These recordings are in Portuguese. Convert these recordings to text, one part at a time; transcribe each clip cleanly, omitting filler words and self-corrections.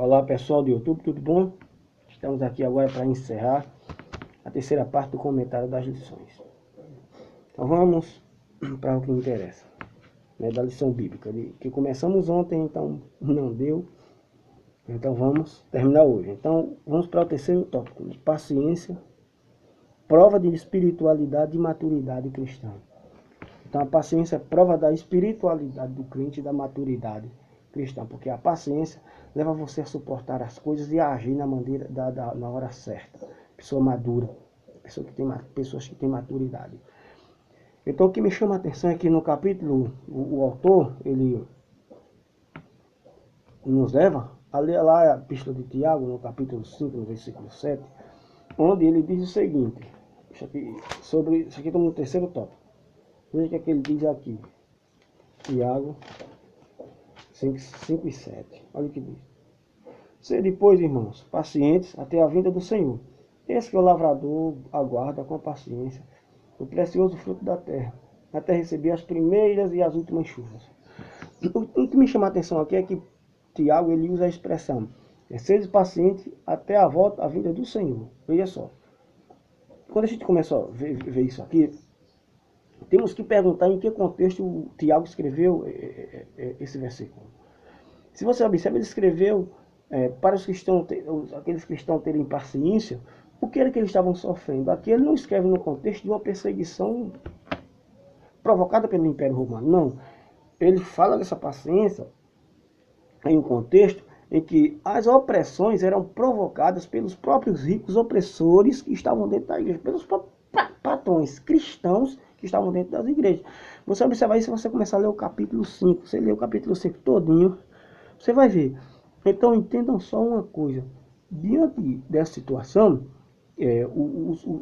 Olá pessoal do YouTube, tudo bom? Estamos aqui agora para encerrar a terceira parte do comentário das lições. Então vamos para o que interessa, né, da lição bíblica, que começamos ontem, então não deu, então vamos terminar hoje. Então vamos para o terceiro tópico, né? Paciência, prova de espiritualidade e maturidade cristã. Então a paciência é prova da espiritualidade do crente e da maturidade cristã, porque a paciência leva você a suportar as coisas e a agir na hora certa. Pessoa madura, pessoas que têm maturidade. Então o que me chama a atenção é que no capítulo, o autor, ele nos leva a ler lá a epístola de Tiago, no capítulo 5, no versículo 7, onde ele diz o seguinte, isso aqui está no terceiro tópico. Veja o que ele diz aqui, Tiago 5 e 7. Olha o que diz. Sede, pois, irmãos, pacientes até a vinda do Senhor. Esse que o lavrador aguarda com paciência o precioso fruto da terra, até receber as primeiras e as últimas chuvas. O que me chama a atenção aqui é que Tiago ele usa a expressão sede paciente até a vinda do Senhor. Veja só. Quando a gente começa a ver isso aqui, temos que perguntar em que contexto o Tiago escreveu esse versículo. Se você observa, ele escreveu para os cristãos, aqueles cristãos terem paciência, o que era que eles estavam sofrendo. Aqui ele não escreve no contexto de uma perseguição provocada pelo Império Romano, não. Ele fala dessa paciência em um contexto em que as opressões eram provocadas pelos próprios ricos opressores que estavam dentro da igreja, pelos próprios patrões cristãos que estavam dentro das igrejas. Você observa isso se você começar a ler o capítulo 5. Você lê o capítulo 5 todinho, você vai ver. Então entendam só uma coisa. Diante dessa situação,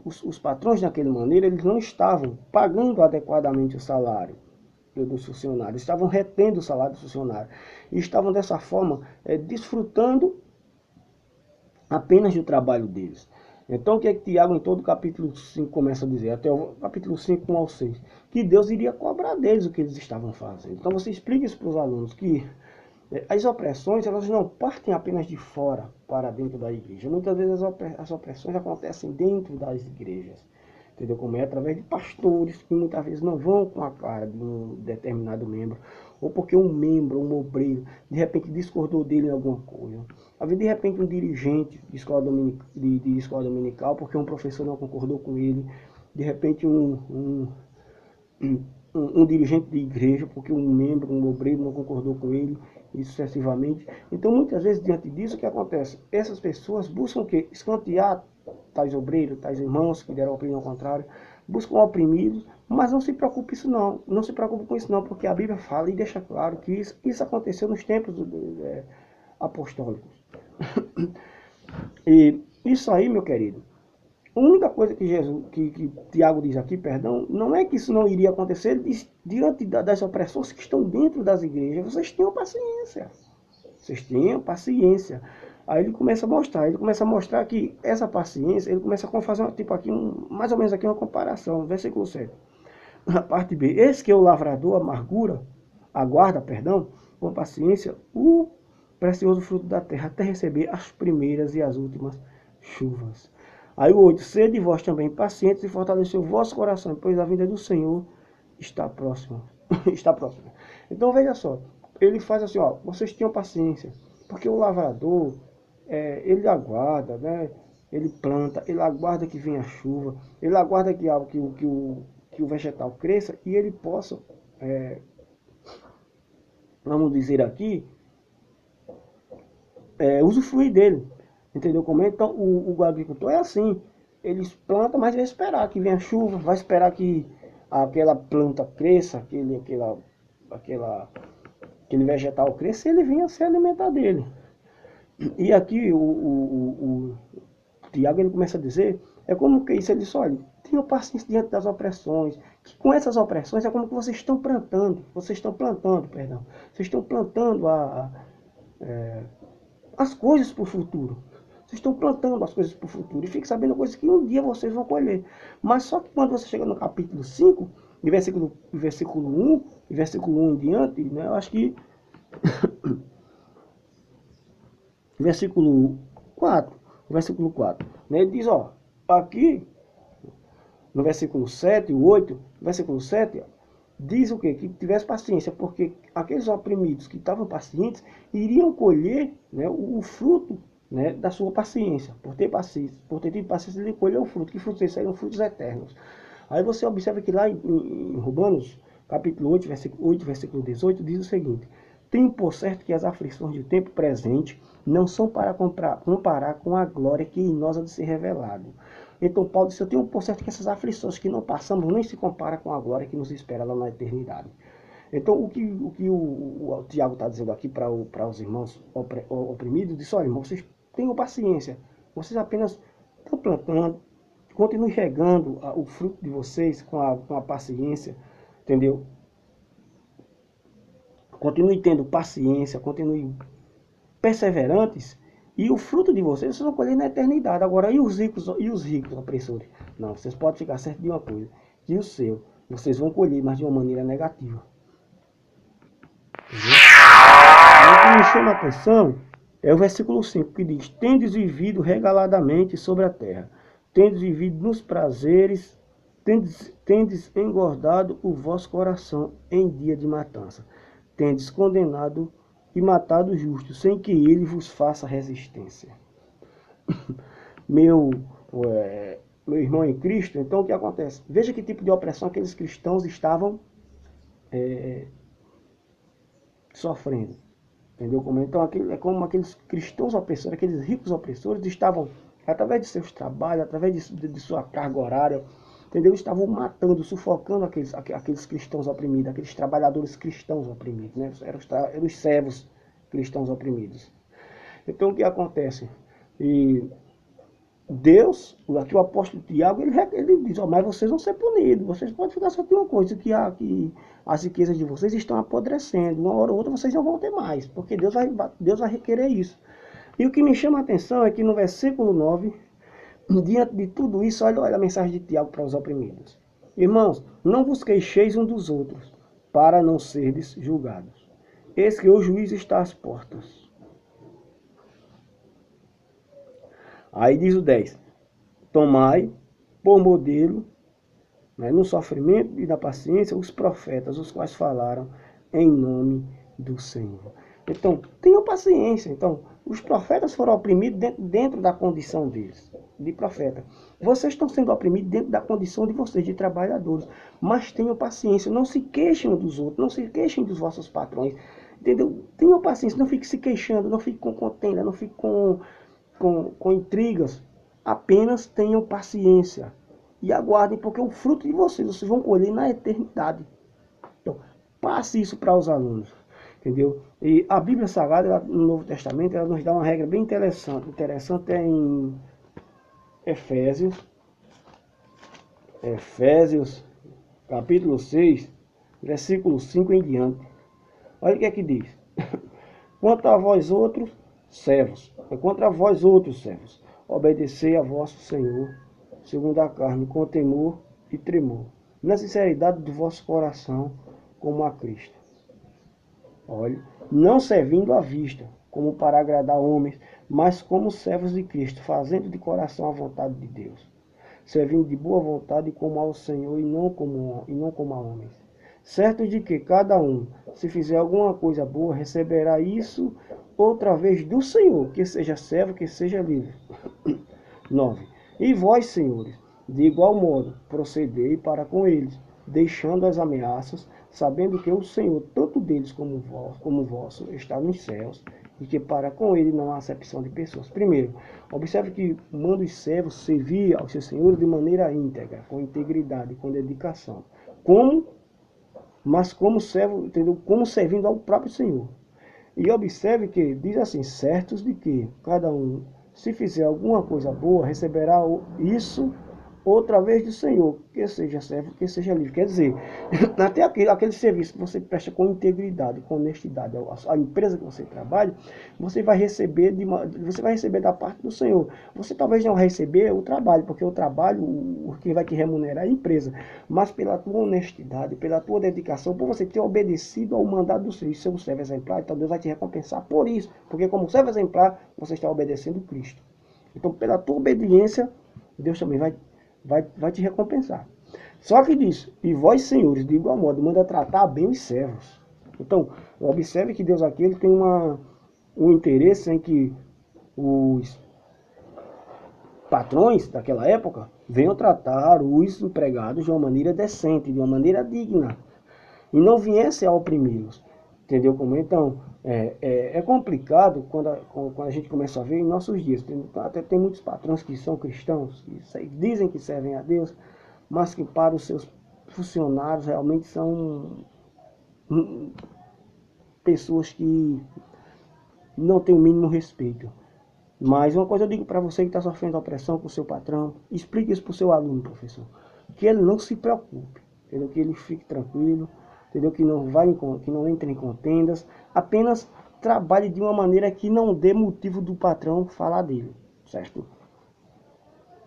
os patrões daquela maneira, eles não estavam pagando adequadamente o salário dos funcionários, estavam retendo o salário dos funcionários. E estavam dessa forma desfrutando apenas do trabalho deles. Então o que é que Tiago em todo o capítulo 5 começa a dizer, até o capítulo 5, 1 ao 6, que Deus iria cobrar deles o que eles estavam fazendo. Então você explica isso para os alunos, que as opressões elas não partem apenas de fora para dentro da igreja. Muitas vezes as opressões acontecem dentro das igrejas. Entendeu? Como é através de pastores que muitas vezes não vão com a cara de um determinado membro, ou porque um membro, um obreiro, de repente discordou dele em alguma coisa. Às vezes, de repente, um dirigente de escola dominical, porque um professor não concordou com ele. De repente, um dirigente de igreja, porque um membro, um obreiro não concordou com ele, e sucessivamente. Então, muitas vezes, diante disso, o que acontece? Essas pessoas buscam o quê? Escantear tais obreiros, tais irmãos que deram opinião contrária, buscam oprimidos, mas não se preocupe isso não. Não se preocupe com isso não, porque a Bíblia fala e deixa claro que isso aconteceu nos tempos apostólicos. E isso aí, meu querido, a única coisa que Tiago diz aqui, perdão, não é que isso não iria acontecer diante das opressões que estão dentro das igrejas. Vocês tenham paciência. Vocês tenham paciência. Aí ele começa a mostrar que essa paciência, ele começa a fazer tipo aqui, mais ou menos aqui uma comparação, versículo 7. Na parte B, esse que é o lavrador, aguarda, com paciência, o precioso fruto da terra, até receber as primeiras e as últimas chuvas. Aí o 8, sede vós também pacientes e fortaleceu o vosso coração, pois a vinda do Senhor está próxima. Está próxima. Então veja só, ele faz assim, ó, vocês tenham paciência, porque o lavrador, ele aguarda, né? Ele planta, ele aguarda que venha a chuva, ele aguarda que o vegetal cresça e ele possa, vamos dizer aqui, usufruir dele. Entendeu como é? Então o agricultor é assim, eles plantam, mas vai esperar que venha a chuva, vai esperar que aquela planta cresça, aquele vegetal cresça e ele venha se alimentar dele. E aqui o Tiago ele começa a dizer, é como que isso, ele diz, olha, tenham paciência diante das opressões, que com essas opressões é como que vocês estão plantando, vocês estão plantando as coisas para o futuro. Vocês estão plantando as coisas para o futuro. E fique sabendo coisas que um dia vocês vão colher. Mas só que quando você chega no capítulo 5, de versículo 1, e versículo 1 em diante, né, eu acho que versículo 4, versículo 4, né? Ele diz, ó, aqui, no versículo 7, o 8, versículo 7, ó, diz o quê? Que tivesse paciência, porque aqueles oprimidos que estavam pacientes iriam colher, né, o fruto, né, da sua paciência. Por ter tido paciência, ele colheu o fruto. Que frutos esses eram frutos eternos. Aí você observa que lá em Romanos, capítulo 8, versículo 18, diz o seguinte: tenho por certo que as aflições do tempo presente não são para comparar com a glória que em nós há de ser revelado. Então Paulo disse, eu tenho por certo que essas aflições que não passamos nem se compara com a glória que nos espera lá na eternidade. Então o Tiago está dizendo aqui para os irmãos oprimidos, disse, olha, irmãos, vocês tenham paciência, vocês apenas estão plantando, continuem regando o fruto de vocês com a paciência, entendeu? Continue tendo paciência, continue perseverantes, e o fruto de vocês vão colher na eternidade. Agora, e os ricos opressores? Não, vocês podem ficar certos de uma coisa, que o seu, vocês vão colher, mas de uma maneira negativa. O que me chama a atenção é o versículo 5, que diz, tendes vivido regaladamente sobre a terra, tendes vivido nos prazeres, tendes engordado o vosso coração em dia de matança, tendes condenado e matado o justo, sem que ele vos faça resistência. Meu irmão em Cristo, então o que acontece? Veja que tipo de opressão aqueles cristãos estavam sofrendo. Entendeu? Então é como aqueles cristãos opressores, aqueles ricos opressores estavam, através de seus trabalhos, através de sua carga horária, entendeu? Estavam matando, sufocando aqueles cristãos oprimidos, aqueles trabalhadores cristãos oprimidos, né? Eram os servos cristãos oprimidos. Então o que acontece? E Deus, aqui o apóstolo Tiago, ele diz, oh, mas vocês vão ser punidos, vocês podem ficar só de uma coisa, que as riquezas de vocês estão apodrecendo, uma hora ou outra vocês não vão ter mais, porque Deus vai requerer isso. E o que me chama a atenção é que no versículo 9, diante de tudo isso, olha a mensagem de Tiago para os oprimidos. Irmãos, não vos queixeis um dos outros, para não serdes julgados. Eis que o juiz está às portas. Aí diz o 10, tomai por modelo, né, no sofrimento e na paciência os profetas, os quais falaram em nome do Senhor. Então, tenham paciência. Então, os profetas foram oprimidos dentro da condição deles, de profeta. Vocês estão sendo oprimidos dentro da condição de vocês, de trabalhadores. Mas tenham paciência, não se queixem dos outros, não se queixem dos vossos patrões. Entendeu? Tenham paciência, não fique se queixando, não fique com contenda, não fique com intrigas. Apenas tenham paciência e aguardem, porque o fruto de vocês vão colher na eternidade. Então, passe isso para os alunos, entendeu? E a Bíblia Sagrada, no Novo Testamento, ela nos dá uma regra bem interessante. Interessante é em Efésios, capítulo 6, versículo 5 em diante. Olha o que é que diz. Quanto a vós outros servos, obedecei a vosso Senhor, segundo a carne, com temor e tremor, na sinceridade do vosso coração, como a Cristo. Olha, não servindo à vista, como para agradar homens, mas como servos de Cristo, fazendo de coração a vontade de Deus, servindo de boa vontade como ao Senhor e não como a homens. Certo de que cada um, se fizer alguma coisa boa, receberá isso outra vez do Senhor, que seja servo, que seja livre. 9. E vós, senhores, de igual modo, procedei para com eles, deixando as ameaças, sabendo que o Senhor, tanto deles como vosso, está nos céus, e que para com ele não há acepção de pessoas. Primeiro, observe que manda os servos servir aos seus senhores de maneira íntegra, com integridade, com dedicação. Mas como servo, entendeu? Como servindo ao próprio Senhor. E observe que diz assim, certos de que cada um, se fizer alguma coisa boa, receberá isso outra vez do Senhor, que seja servo, que seja livre. Quer dizer, até aquele serviço que você presta com integridade, com honestidade, a empresa que você trabalha, você vai receber da parte do Senhor. Você talvez não vai receber o trabalho, porque o trabalho, o que vai te remunerar é a empresa, mas pela tua honestidade, pela tua dedicação, por você ter obedecido ao mandado do Senhor, ser um servo exemplar, então Deus vai te recompensar por isso, porque como servo exemplar, você está obedecendo Cristo. Então, pela tua obediência, Deus também vai te recompensar. Só que diz, e vós, senhores, de igual modo, manda tratar bem os servos. Então, observe que Deus aqui ele tem um interesse em que os patrões daquela época venham tratar os empregados de uma maneira decente, de uma maneira digna, e não viesse a oprimi-los. Entendeu como? Então, é complicado quando a gente começa a ver em nossos dias. Até tem muitos patrões que são cristãos, que dizem que servem a Deus, mas que para os seus funcionários realmente são pessoas que não têm o mínimo respeito. Mas uma coisa eu digo para você que está sofrendo opressão com o seu patrão, explique isso para o seu aluno, professor. Que ele não se preocupe, entendeu? Que ele fique tranquilo, entendeu? Que não entre em contendas, apenas trabalhe de uma maneira que não dê motivo do patrão falar dele, certo?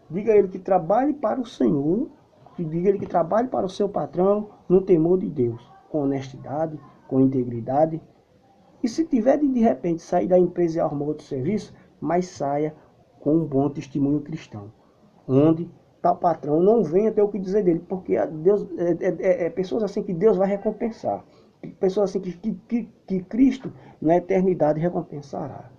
Diga a ele que trabalhe para o Senhor, diga a ele que trabalhe para o seu patrão no temor de Deus, com honestidade, com integridade. E se tiver de repente sair da empresa e arrumar outro serviço, mas saia com um bom testemunho cristão, onde tal patrão não venha ter o que dizer dele, porque Deus, pessoas assim que Deus vai recompensar, pessoas assim que Cristo na eternidade recompensará,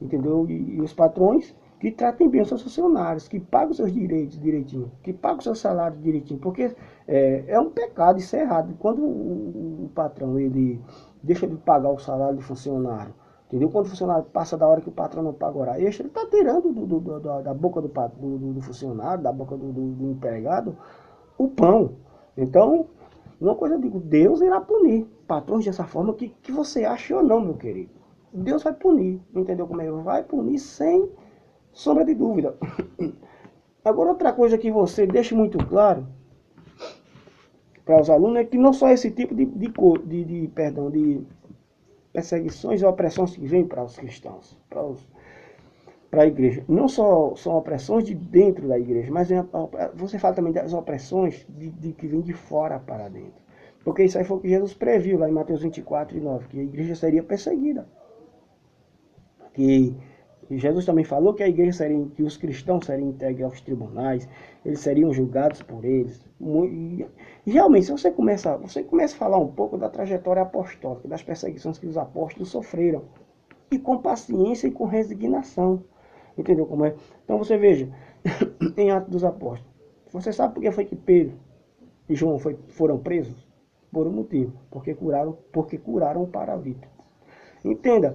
entendeu? E os patrões que tratem bem os seus funcionários, que pagam os seus direitos direitinho, que pagam o seu salário direitinho, porque é um pecado, isso é errado. Quando o patrão ele deixa de pagar o salário do funcionário, entendeu? Quando o funcionário passa da hora que o patrão não paga hora extra, ele está tirando da boca do funcionário, da boca do empregado, o pão. Então, uma coisa eu digo, Deus irá punir patrões dessa forma, que você acha ou não, meu querido. Deus vai punir, entendeu como é? Vai punir sem sombra de dúvida. Agora, outra coisa que você deixa muito claro para os alunos é que não só esse tipo de perseguições e opressões que vêm para os cristãos, para a igreja. Não só são opressões de dentro da igreja, mas você fala também das opressões que vêm de fora para dentro. Porque isso aí foi o que Jesus previu lá em Mateus 24:9, que a igreja seria perseguida. Que Jesus também falou que a igreja seria, que os cristãos seriam entregues aos tribunais, eles seriam julgados por eles. E realmente, se você começa a falar um pouco da trajetória apostólica, das perseguições que os apóstolos sofreram, e com paciência e com resignação. Entendeu como é? Então você veja, em Atos dos Apóstolos, você sabe por que foi que Pedro e João foram presos? Por um motivo, porque curaram o paralítico. Entenda,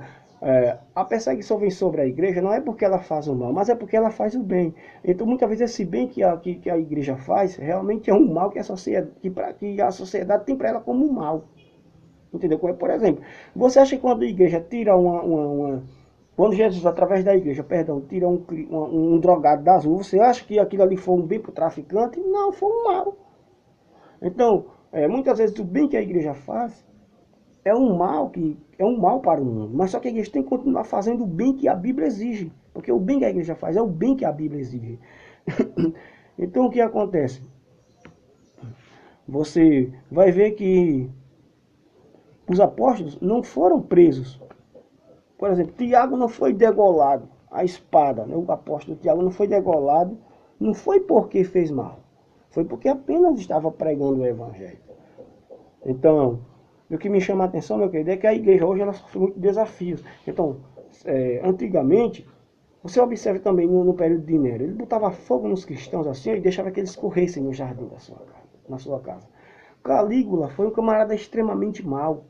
a perseguição vem sobre a igreja não é porque ela faz o mal, mas é porque ela faz o bem. Então muitas vezes esse bem que a igreja faz realmente é um mal que a sociedade tem para ela como um mal. Entendeu? Por exemplo, você acha que quando a igreja tira quando Jesus, através da igreja, tira um drogado das ruas, você acha que aquilo ali foi um bem para o traficante? Não, foi um mal. Então, muitas vezes o bem que a igreja faz é um mal para o mundo, mas só que a igreja tem que continuar fazendo o bem que a Bíblia exige, porque o bem que a igreja faz é o bem que a Bíblia exige. Então o que acontece? Você vai ver que os apóstolos não foram presos. Por exemplo, Tiago não foi degolado, a espada, né? O apóstolo Tiago não foi degolado, não foi porque fez mal, foi porque apenas estava pregando o evangelho. Então, o que me chama a atenção, meu querido, é que a igreja hoje ela sofre muitos desafios. Então, antigamente, você observa também no período de Nero, ele botava fogo nos cristãos assim e deixava que eles corressem no jardim na sua casa. Calígula foi um camarada extremamente mau.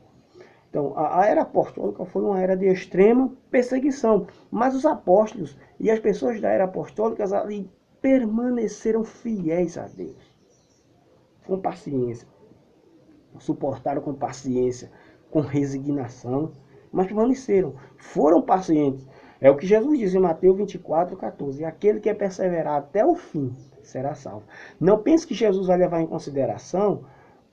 Então, a era apostólica foi uma era de extrema perseguição. Mas os apóstolos e as pessoas da era apostólica ali permaneceram fiéis a Deus. Com paciência. Suportaram com paciência, com resignação, mas permaneceram. Foram pacientes. É o que Jesus diz em Mateus 24:14. Aquele que perseverar até o fim será salvo. Não pense que Jesus vai levar em consideração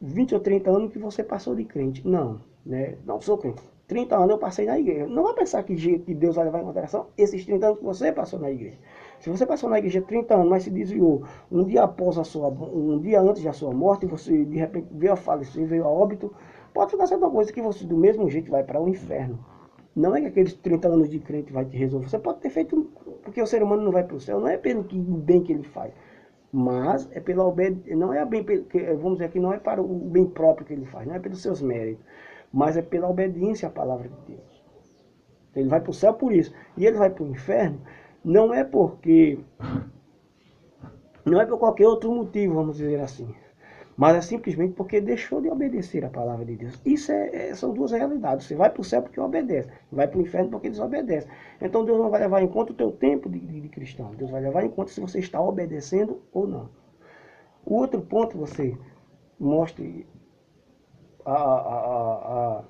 20 ou 30 anos que você passou de crente. Não, né? Não sou crente. 30 anos eu passei na igreja. Não vai pensar que Deus vai levar em consideração esses 30 anos que você passou na igreja. Se você passou na igreja 30 anos, mas se desviou um dia após um dia antes da sua morte, você de repente veio a falecer, veio a óbito, pode ficar certa coisa que você do mesmo jeito vai para o inferno. Não é que aqueles 30 anos de crente vai te resolver. Você pode ter feito, porque o ser humano não vai para o céu, não é pelo bem que ele faz, mas é pela obediência, não é bem, vamos dizer que não é para o bem próprio que ele faz, não é pelos seus méritos, mas é pela obediência à palavra de Deus. Ele vai para o céu por isso. E ele vai para o inferno, não é porque, não é por qualquer outro motivo, vamos dizer assim. Mas é simplesmente porque deixou de obedecer a palavra de Deus. Isso são duas realidades. Você vai para o céu porque obedece. Vai para o inferno porque desobedece. Então Deus não vai levar em conta o teu tempo de cristão. Deus vai levar em conta se você está obedecendo ou não. O outro ponto, você mostre a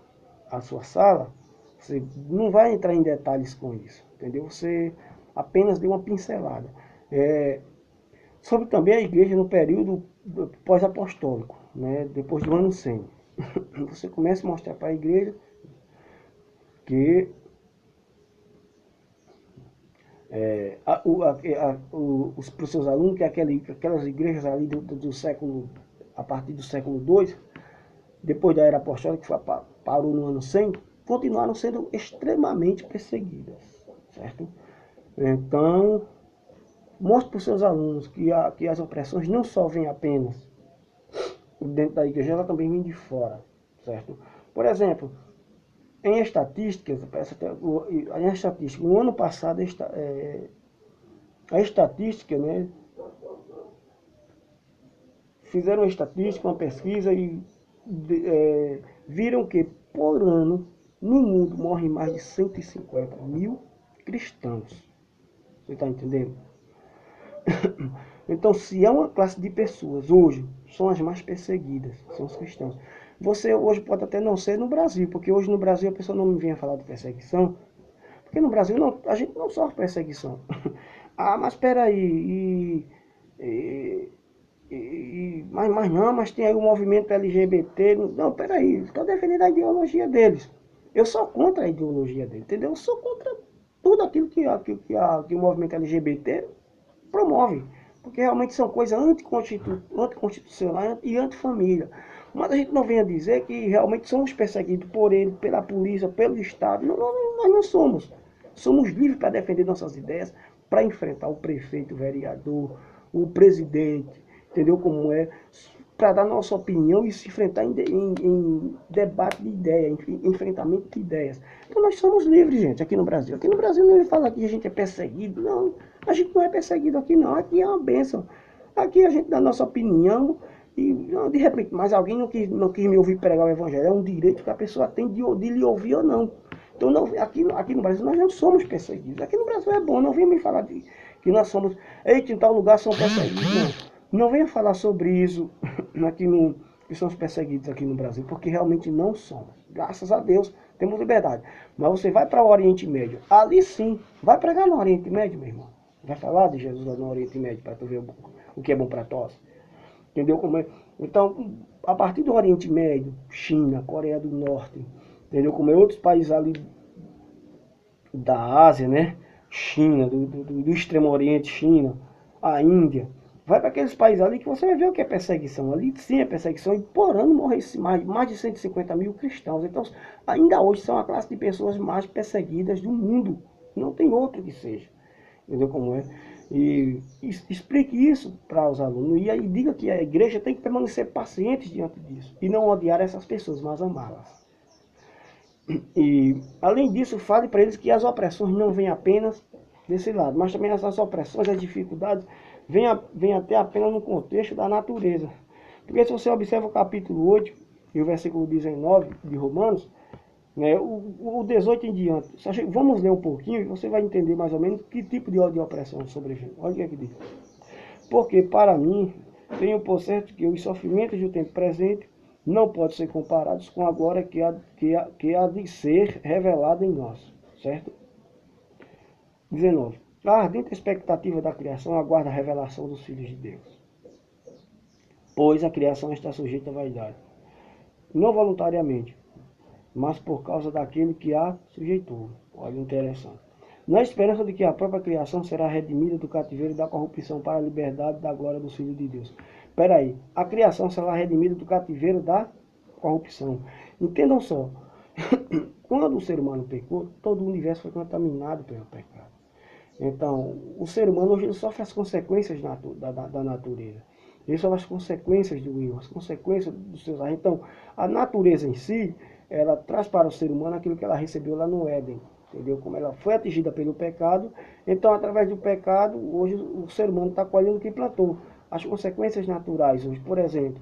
sua sala, você não vai entrar em detalhes com isso. Entendeu? Você apenas deu uma pincelada. Sobre também a igreja no período pós-apostólico, né, depois do ano 100. Você começa a mostrar para a igreja que para os seus alunos, que aquelas igrejas ali do século, a partir do século II, depois da era apostólica, que parou no ano 100, continuaram sendo extremamente perseguidas, certo? Então, mostre para os seus alunos que as opressões não só vêm apenas dentro da igreja, ela também vem de fora, certo? Por exemplo, em estatísticas, no ano passado, a estatística, né, fizeram uma estatística, uma pesquisa e viram que por ano no mundo morrem mais de 150 mil cristãos. Você está entendendo? Então, se há uma classe de pessoas hoje, são as mais perseguidas, são os cristãos. Você hoje pode até não ser no Brasil, porque hoje no Brasil a pessoa não me venha falar de perseguição, porque no Brasil a gente não sofre perseguição. Ah, mas espera aí, mas tem aí o movimento LGBT. Não, peraí, estou defendendo a ideologia deles. Eu sou contra a ideologia deles, entendeu? Eu sou contra tudo aquilo que o movimento LGBT promove. Porque realmente são coisas anticonstitucionais e antifamília. Mas a gente não venha dizer que realmente somos perseguidos por ele, pela polícia, pelo Estado. Nós não somos. Somos livres para defender nossas ideias, para enfrentar o prefeito, o vereador, o presidente, entendeu como é? Para dar nossa opinião e se enfrentar em debate de ideias, em enfrentamento de ideias. Então nós somos livres, gente, aqui no Brasil. Aqui no Brasil não fala que a gente é perseguido, não. A gente não é perseguido aqui, não. Aqui é uma bênção. Aqui a gente dá nossa opinião e, de repente, mas alguém não quis me ouvir pregar o evangelho. É um direito que a pessoa tem de lhe ouvir ou não. Então, aqui no Brasil, nós não somos perseguidos. Aqui no Brasil é bom, não venha me falar que nós somos... Eita, em tal lugar são perseguidos, não. Não venha falar sobre isso que somos perseguidos aqui no Brasil, porque realmente não somos. Graças a Deus, temos liberdade. Mas você vai para o Oriente Médio, ali sim, vai pregar no Oriente Médio, meu irmão. Vai falar de Jesus lá no Oriente Médio, para tu ver o que é bom para todos. Entendeu como é? Então, a partir do Oriente Médio, China, Coreia do Norte, entendeu como é? Outros países ali da Ásia, né? China, do Extremo Oriente, China, a Índia. Vai para aqueles países ali que você vai ver o que é perseguição. Ali sim é perseguição. E por ano morrem mais de 150 mil cristãos. Então, ainda hoje são a classe de pessoas mais perseguidas do mundo. Não tem outro que seja. Entendeu como é? E explique isso para os alunos. E aí diga que a igreja tem que permanecer paciente diante disso. E não odiar essas pessoas, mas amá-las. E, além disso, fale para eles que as opressões não vêm apenas desse lado, mas também essas opressões, as dificuldades, vêm até apenas no contexto da natureza. Porque se você observa o capítulo 8 e o versículo 19 de Romanos, né, o 18 em diante, vamos ler um pouquinho e você vai entender mais ou menos que tipo de opressão sobreveio. Olha o que é que diz. Porque para mim, tenho por certo que os sofrimentos do tempo presente não podem ser comparados com a glória que há de ser revelada em nós, certo? 19. A ardente expectativa da criação aguarda a revelação dos filhos de Deus, pois a criação está sujeita à vaidade, não voluntariamente, mas por causa daquele que a sujeitou. Olha, interessante. Na esperança de que a própria criação será redimida do cativeiro da corrupção para a liberdade da glória dos filhos de Deus. Espera aí, a criação será redimida do cativeiro da corrupção. Entendam só, quando o ser humano pecou, todo o universo foi contaminado pelo pecado. Então, o ser humano hoje ele sofre as consequências da natureza. Ele sofre as consequências do erro, as consequências dos seus erros. Então, a natureza em si, ela traz para o ser humano aquilo que ela recebeu lá no Éden. Entendeu? Como ela foi atingida pelo pecado, então através do pecado, hoje o ser humano está colhendo o que plantou. As consequências naturais hoje, por exemplo,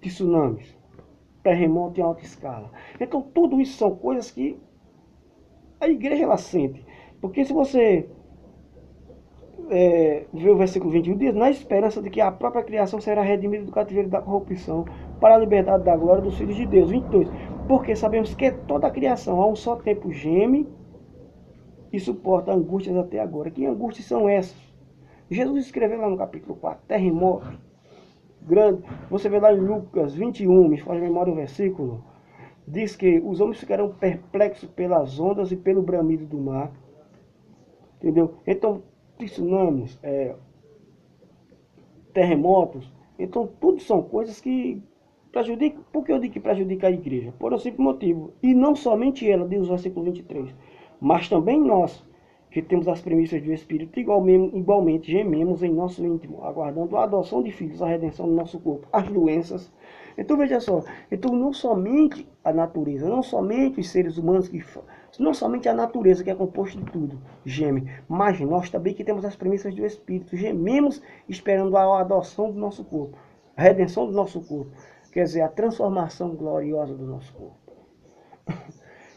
tsunamis, terremoto em alta escala. Então tudo isso são coisas que a igreja ela sente. Porque se você ver o versículo 21, diz, na esperança de que a própria criação será redimida do cativeiro da corrupção para a liberdade da glória dos filhos de Deus. 22, porque sabemos que toda a criação a um só tempo geme e suporta angústias até agora. Que angústias são essas? Jesus escreveu lá no capítulo 4, terremoto grande. Você vê lá em Lucas 21, me faz memória o versículo, diz que os homens ficarão perplexos pelas ondas e pelo bramido do mar. Entendeu? Então, tsunamis, terremotos, então tudo são coisas que prejudicam. Por que eu digo que prejudica a igreja? Por um simples motivo. E não somente ela, diz o versículo 23, mas também nós, que temos as premissas do Espírito, igualmente gememos em nosso íntimo, aguardando a adoção de filhos, a redenção do nosso corpo, as doenças. Então veja só, então não somente a natureza, não somente os seres humanos, não somente a natureza que é composta de tudo, geme, mas nós também que temos as premissas do Espírito, gememos esperando a adoção do nosso corpo, a redenção do nosso corpo, quer dizer, a transformação gloriosa do nosso corpo.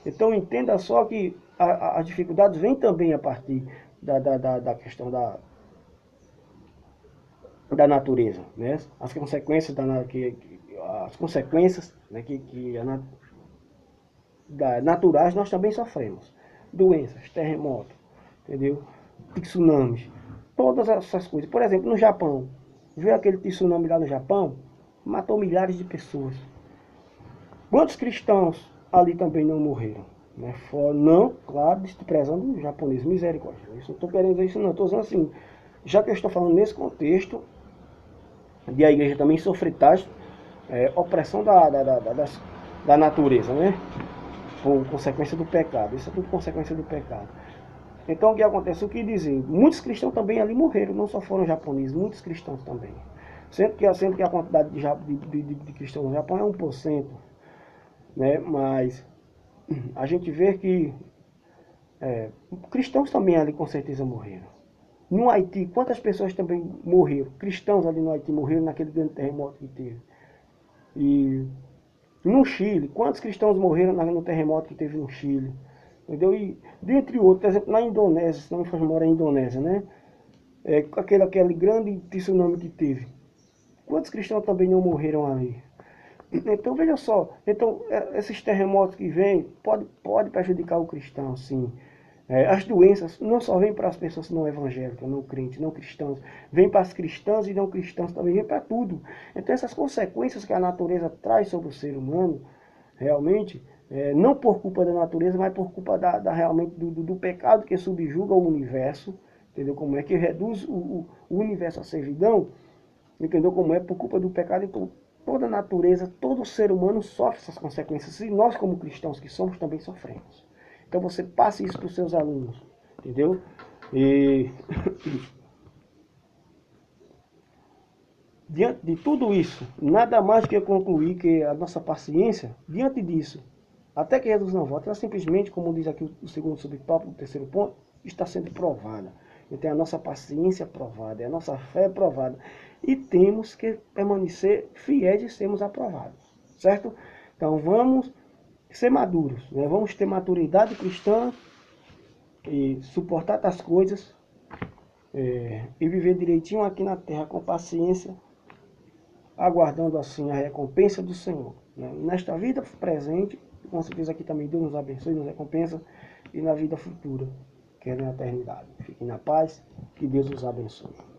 Então entenda só que as dificuldades vêm também a partir da questão da natureza, né? As consequências né, naturais nós também sofremos. Doenças, terremotos, entendeu? Tsunamis, todas essas coisas. Por exemplo, no Japão, viu aquele tsunami lá no Japão? Matou milhares de pessoas. Quantos cristãos ali também não morreram? Né? Não, claro, desprezando o japonês, misericórdia. Isso não estou querendo dizer isso não, estou dizendo assim, já que eu estou falando nesse contexto, de a igreja também sofrer tais opressão da natureza, né? Por consequência do pecado. Isso é tudo consequência do pecado. Então o que acontece? O que dizer? Muitos cristãos também ali morreram, não só foram japoneses, muitos cristãos também. Sendo que a quantidade de cristãos no Japão é 1%. Né? Mas a gente vê que cristãos também ali com certeza morreram. No Haiti, quantas pessoas também morreram? Cristãos ali no Haiti morreram naquele grande terremoto que teve. E no Chile, quantos cristãos morreram no terremoto que teve no Chile? Entendeu? E dentre outros, por exemplo, na Indonésia, se não me faz memória, a Indonésia, né? Aquele grande tsunami que teve. Quantos cristãos também não morreram ali? Então veja só, então esses terremotos que vêm pode prejudicar o cristão, sim. As doenças não só vêm para as pessoas não evangélicas, não crentes, não cristãos, vêm para as cristãs e não cristãos também, vêm para tudo. Então essas consequências que a natureza traz sobre o ser humano, realmente, não por culpa da natureza, mas por culpa realmente do pecado que subjuga o universo, entendeu como é, que reduz o universo à servidão, entendeu como é, por culpa do pecado. Então toda a natureza, todo ser humano sofre essas consequências, e nós como cristãos que somos também sofremos. Então você passe isso para os seus alunos, entendeu? E diante de tudo isso, nada mais que eu concluir que a nossa paciência, diante disso, até que Jesus não volte, ela simplesmente, como diz aqui o segundo subtópico, o terceiro ponto, está sendo provada. Então a nossa paciência é provada, a nossa fé é provada. E temos que permanecer fiéis e sermos aprovados, certo? Então vamos ser maduros, né? Vamos ter maturidade cristã e suportar as coisas e viver direitinho aqui na terra com paciência, aguardando assim a recompensa do Senhor, né? Nesta vida presente, com certeza aqui também Deus nos abençoe, nos recompensa, e na vida futura, querem a eternidade. Fiquem na paz, que Deus os abençoe.